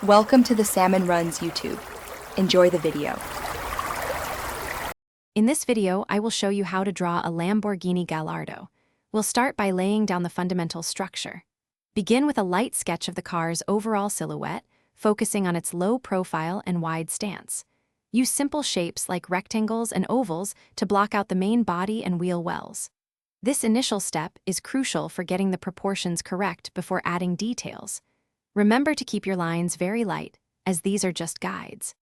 Welcome to the Salmon Runs YouTube. Enjoy the video. In this video, I will show you how to draw a Lamborghini Gallardo. We'll start by laying down the fundamental structure. Begin with a light sketch of the car's overall silhouette, focusing on its low profile and wide stance. Use simple shapes like rectangles and ovals to block out the main body and wheel wells. This initial step is crucial for getting the proportions correct before adding details. Remember to keep your lines very light, as these are just guides.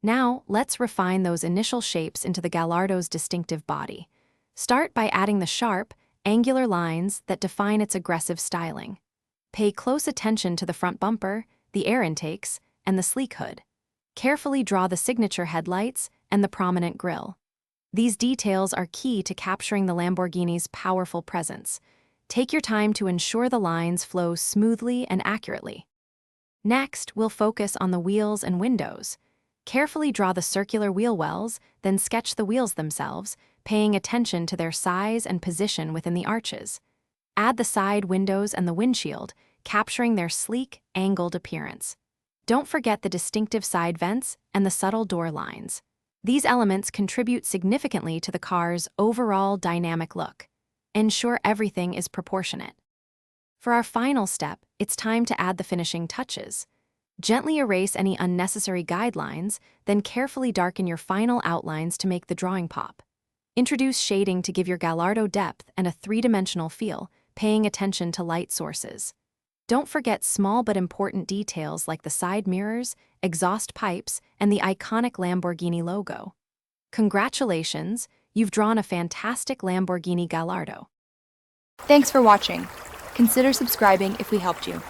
Now, let's refine those initial shapes into the Gallardo's distinctive body. Start by adding the sharp, angular lines that define its aggressive styling. Pay close attention to the front bumper, the air intakes, and the sleek hood. Carefully draw the signature headlights and the prominent grille. These details are key to capturing the Lamborghini's powerful presence. Take your time to ensure the lines flow smoothly and accurately. Next, we'll focus on the wheels and windows. Carefully draw the circular wheel wells, then sketch the wheels themselves, paying attention to their size and position within the arches. Add the side windows and the windshield, capturing their sleek, angled appearance. Don't forget the distinctive side vents and the subtle door lines. These elements contribute significantly to the car's overall dynamic look. Ensure everything is proportionate. For our final step, it's time to add the finishing touches. Gently erase any unnecessary guidelines, then carefully darken your final outlines to make the drawing pop. Introduce shading to give your Gallardo depth and a three-dimensional feel, paying attention to light sources. Don't forget small but important details like the side mirrors, exhaust pipes, and the iconic Lamborghini logo. Congratulations, you've drawn a fantastic Lamborghini Gallardo. Thanks for watching. Consider subscribing if we helped you.